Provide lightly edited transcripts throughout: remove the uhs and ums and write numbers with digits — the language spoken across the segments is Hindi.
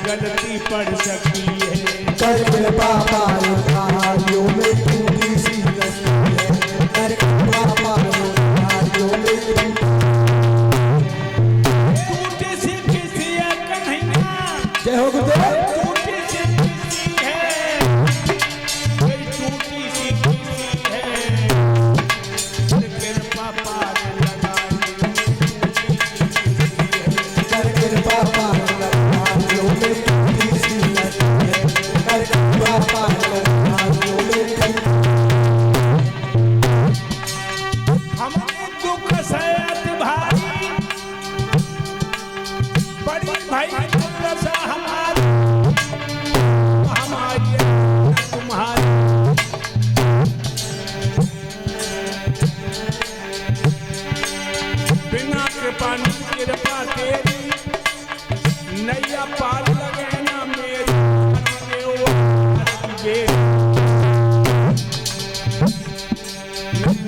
गलती पड़ सकती है। कर कृपा पारोधारियों में टूटी सी कश्ती है। कर कृपा पारोधारियों में टूटी सी किसी है कन्हैया। जय हो गुरुदेव। टूटी सी किसी है, कोई टूटी सी किसी है। कर कृपा पारोधारियों कर कृपा पारोधारियों में टूटी सी कश्ती है। कर कृपा पारोधारियों में हमने दुख सहत भारी, बड़ी भाई दुर्दशा हमारी, हमारी तुम्हारी। बिना कृपा कृपा तेरी, नैया पार लगे ना मेरी।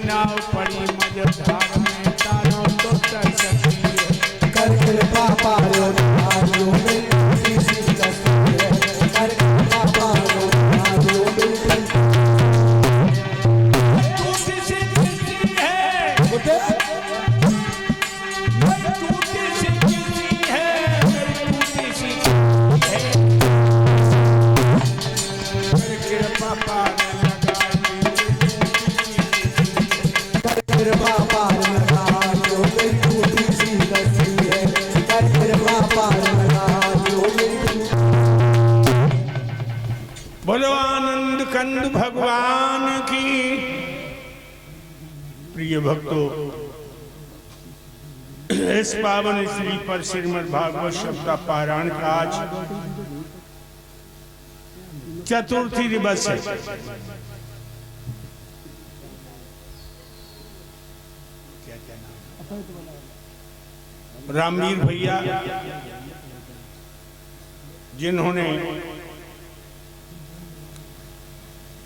नाव पड़ी मझधार में, तारों तो तर सकती है। कर कृपा पारोधारियों में टूटी सी कश्ती है। कर कृपा पारोधारियों में टूटी सी किसी है, टूटी सी किसी है, टूटी सी किसी है। कर कृपा पार लगा कर कृपा पारोधारियों में टूटी सी कश्ती है। कर कृपा पारोधारियों में बोलो आनंद कंद भगवान की। प्रिय भक्तों, इस पावन श्री पर श्रीमद् भागवत शब्द का पारायण का आज चतुर्थी दिवस है। रामवीर भैया जिन्होंने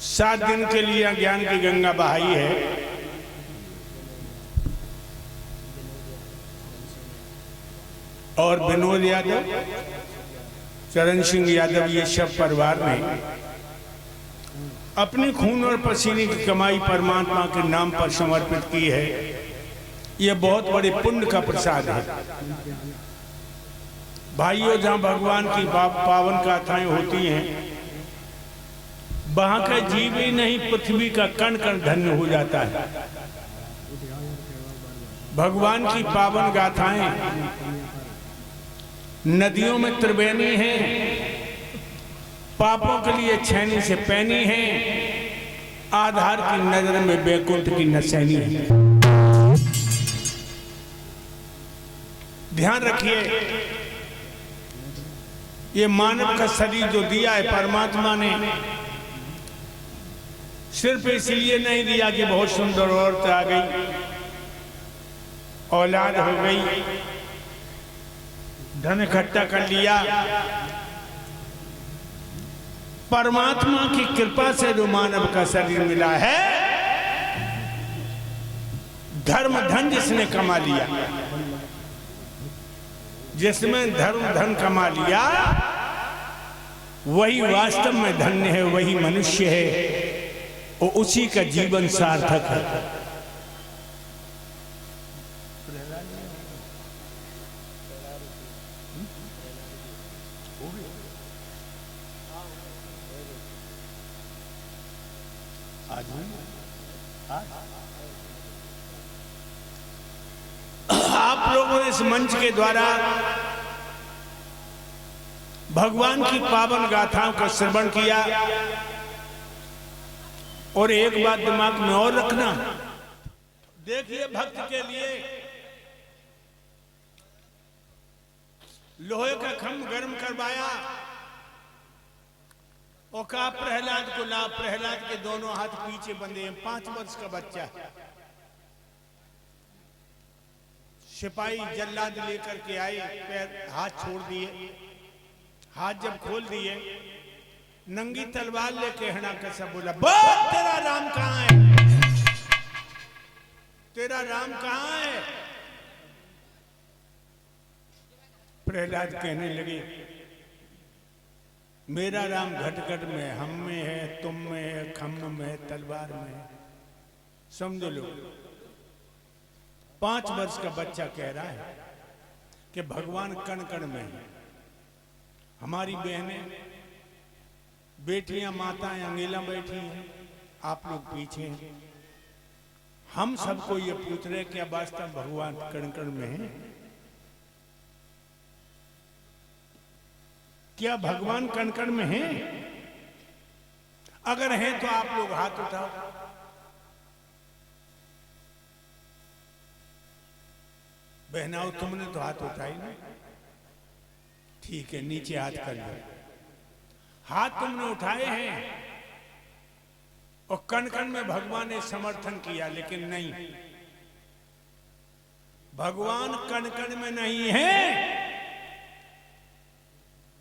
7 दिन के लिए ज्ञान की गंगा बहाई है, और विनोद यादव, चरण सिंह यादव, ये सब परिवार ने अपने खून और पसीने की कमाई परमात्मा के नाम पर समर्पित की है। ये बहुत बड़े पुण्य का प्रसाद है। भाइयों, जहाँ भगवान की पावन गाथाएं होती हैं, वहां का जीव ही नहीं, पृथ्वी का कण कण धन्य हो जाता है। भगवान की पावन गाथाएं नदियों में त्रिवेणी हैं, पापों के लिए छैनी से पैनी हैं, आधार की नजर में बैकुंठ की नसैनी है। ध्यान रखिए, ये मानव का शरीर जो दिया है परमात्मा ने, सिर्फ इसलिए नहीं दिया कि बहुत सुंदर औरत आ गई, औलाद हो गई, धन इकट्ठा कर लिया। परमात्मा की कृपा से जो मानव का शरीर मिला है, धर्म धन जिसने कमा लिया, जिसमें धर्म धन कमा लिया, वही वास्तव में धन्य है, वही मनुष्य है, और उसी का जीवन सार्थक है। आप लोगों ने इस मंच के द्वारा भगवान की पावन गाथाओं का श्रवण किया, और एक बात दिमाग में और रखना, देखिए भक्त के लिए लोहे का खम्भ गर्म करवाया और कहा प्रहलाद को ला। प्रहलाद के दोनों हाथ पीछे बंधे हैं, 5 वर्ष का बच्चा है। सिपाही जल्लाद लेकर के आए, पैर हाथ छोड़ दिए, हाथ जब खोल दिए, नंगी तलवार लेके हिरण्याकश्यप बोला, बोल तेरा राम कहाँ है, तेरा राम कहाँ है। प्रहलाद कहने लगे, मेरा राम घट घट में, हम में है, तुम में है, खम्भ में है, तलवार में है। समझ लो। 5 वर्ष का बच्चा कह रहा है कि भगवान कण कण में है। हमारी बहनें, बेटियां, माताएं अंगेला बैठी हैं, आप लोग पीछे हैं। हम सबको ये पूछ रहे क्या वास्तव भगवान कण कण में है? क्या भगवान कण कण में है? अगर है तो आप लोग हाथ उठाओ। बहनाओ, तुमने तो हाथ उठाई ना? ठीक है, नीचे हाथ कर लो। हाथ तुमने उठाए हैं और कण कण में भगवान ने समर्थन किया, लेकिन नहीं, भगवान कण कण में नहीं है।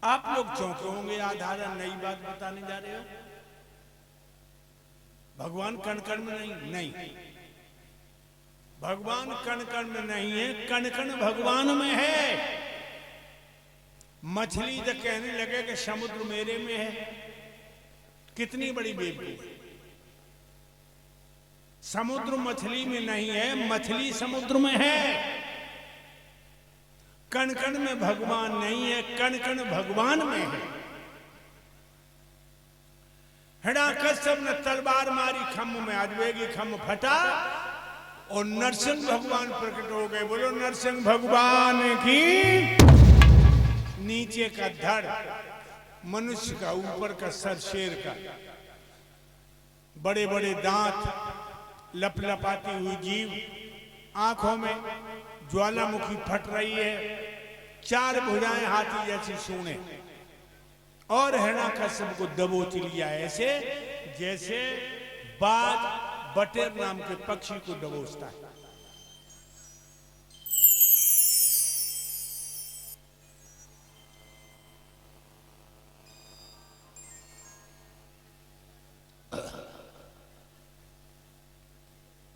आप लोग चौंके होंगे, आधारा नई बात बताने जा रहे हो। भगवान कण कण में नहीं, भगवान कण कण में नहीं है, कण कण भगवान में है। मछली तो कहने लगे कि समुद्र मेरे में है। कितनी बड़ी बेवकूफ। समुद्र मछली में नहीं है, मछली समुद्र में है। कण कण में भगवान नहीं है, कण कण भगवान में है। हिरण्यकश्यप ने तलवार मारी खम्भ में, अजवेगी खम्भ फटा और नरसिंह भगवान प्रकट हो गए। बोलो नरसिंह भगवान की। नीचे का धड़ मनुष्य का, ऊपर का सर शेर का, बड़े बड़े दांत, लपलपाती हुई जीभ, आंखों में ज्वालामुखी फट रही है, 4 भुजाएं हाथी जैसी सूंडें, और हिरण्यकश्यप को दबोच लिया ऐसे जैसे बाज बटेर नाम के पक्षी को दबोचता है।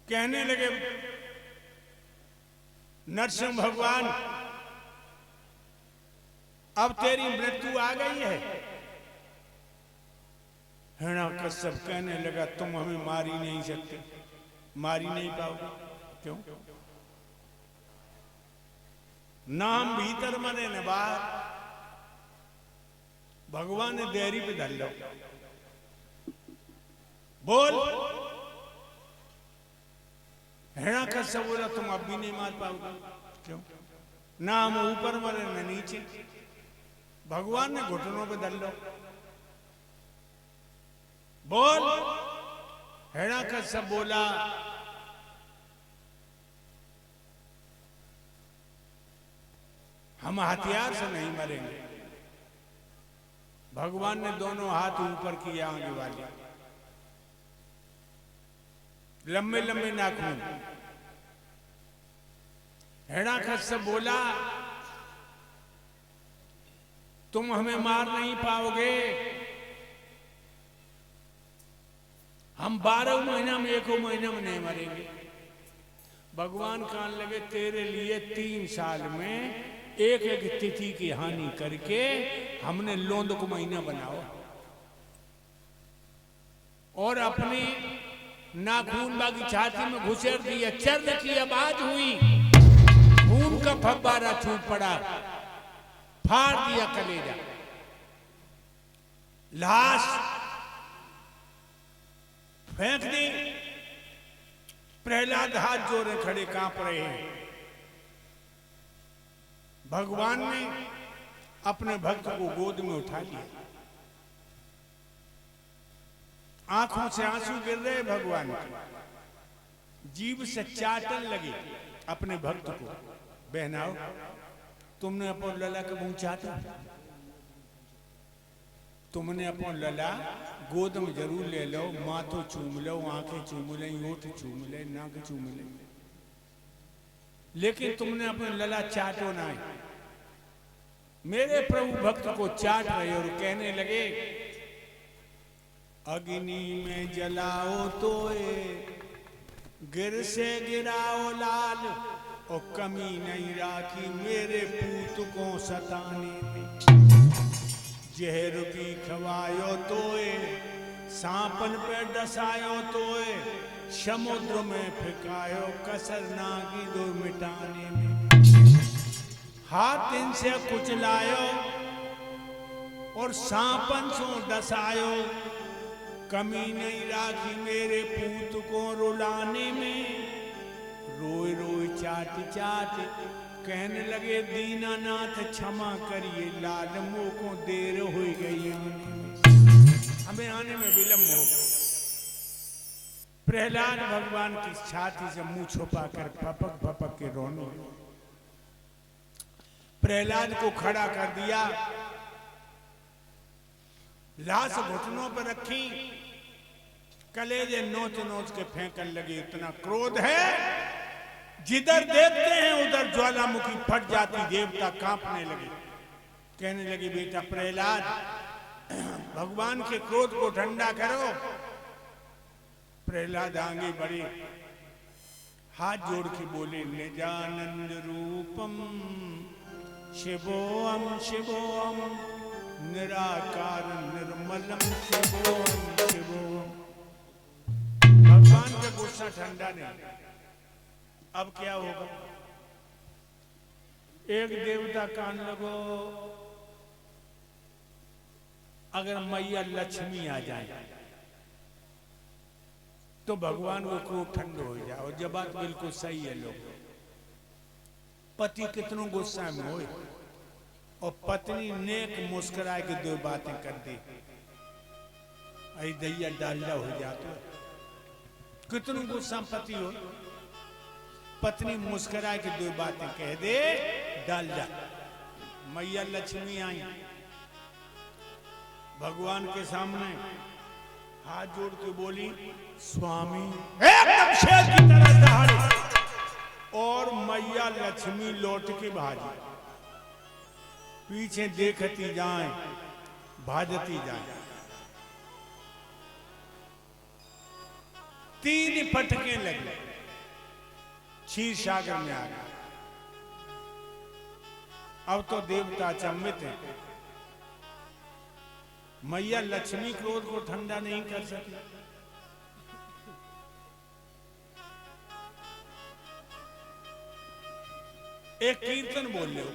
कहने लगे नरसिंह भगवान, अब तेरी मृत्यु आ गई है। हिरण्यकश्यप कहने लगा तुम हमें मार ही नहीं सकते, मार ही नहीं पाओगे। क्यों? ना हम भीतर मरे न बाहर। भगवान ने देहरी पे धर लो। बोल। हिरण्यकश्यप बोला तुम अब भी नहीं मार पाओगे। क्यों? ना हम ऊपर मरे न नीचे। भगवान ने घुटनों पे धर लो। बोल। हिरण्यकश्यप बोला हम हथियार से नहीं मरेंगे। भगवान ने दोनों हाथ ऊपर किए, आगे वाले लंबे लंबे नाखून। हिरण्यकश्यप बोला तुम हमें मार नहीं पाओगे। हम 12 महीना में 1 महीना में नहीं मरेंगे। भगवान कहने लगे तेरे लिए 3 साल में एक तिथि की हानि करके हमने लोंद को महीना बनाओ, और अपनी नाखून बाकी छाती में घुसेड़ दिया। चर्र की आवाज हुई, खून का फव्वारा छूट पड़ा, फाड़ दिया कलेजा। लाश फेंक दी। प्रहलाद हाथ जोड़े खड़े, कांप रहे हैं। भगवान ने अपने भक्त को गोद में उठा लिया। आंखों से आंसू गिर रहे भगवान के, जीभ से चाटन लगे अपने भक्त को। बहनाओ, तुमने अपन लला के मुंह चाटा? तुमने अपन लला गोद में जरूर ले लो, माथो चूम लो, आंखें चूम ले, होठ चूम ले, नाक चूम ले, लेकिन तुमने अपने लला चाटो ना। मेरे प्रभु भक्त को चाट रहे और कहने लगे अग्नि में जलाओ तो गिर से गिराओ लाल, और कमी नहीं राखी मेरे पूत को सताने में। जहर की खवायो तोए, सांपन पे डसायो तोए, समुद्र में फेंकायो कसर नागी दो मिटाने में। हाथ इनसे कुचलायो और सांपन सो डसायो, कमी नहीं राखी मेरे पूत को रुलाने में। रोए रोए चाट चाट कहने लगे दीनानाथ क्षमा करिए, लाल मुंह को देर हो गई आने में, हमें आने में विलंब हो। प्रहलाद भगवान की छाती से मुंह छुपाकर फपक फपक के रोने। प्रहलाद को खड़ा कर दिया, लाश घुटनों पर रखी, कलेजे नोच नोच के फेंकने लगे। इतना क्रोध है, जिधर देखते हैं उधर ज्वालामुखी फट जाती, देवता कांपने लगे। कहने लगे बेटा प्रहलाद, भगवान के क्रोध को ठंडा करो। प्रहलाद आगे बढ़े, हाथ जोड़ के बोले निजानंद रूपम शिवोहम शिवोहम निराकार निर्मलम शिवोहम शिवोहम। भगवान का गुस्सा ठंडा नहीं। अब क्या होगा? एक देवता कान लगो, अगर मैया लक्ष्मी आ जाए तो भगवान को क्रोध ठंडो हो जाए। और जब बात बिल्कुल सही है, लोग पति कितनों गुस्सा में हो और पत्नी नेक मुस्कुराए के दो बातें कर दी, अरे दैया डालडा हो जाता। कितनों गुस्सा पति हो, पत्नी मुस्कुराए के दो बातें कह दे, डालडा। मैया लक्ष्मी आई भगवान के सामने, हाथ जोड़ के बोली स्वामी, एकदम शेर की तरह दहाड़े, और मैया लक्ष्मी लौट के भाजी, पीछे देखती जाए, भाजती जाए। 3 पटके लगे, क्षीर सागर में आ गए। अब तो देवता अचंभित है, मैया लक्ष्मी क्रोध को ठंडा नहीं कर सकी। एक कीर्तन बोल लो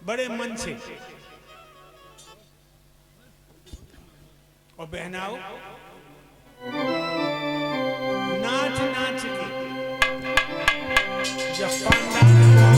बड़े मन से, और बहनाओ नाच नाच के जब पंडाल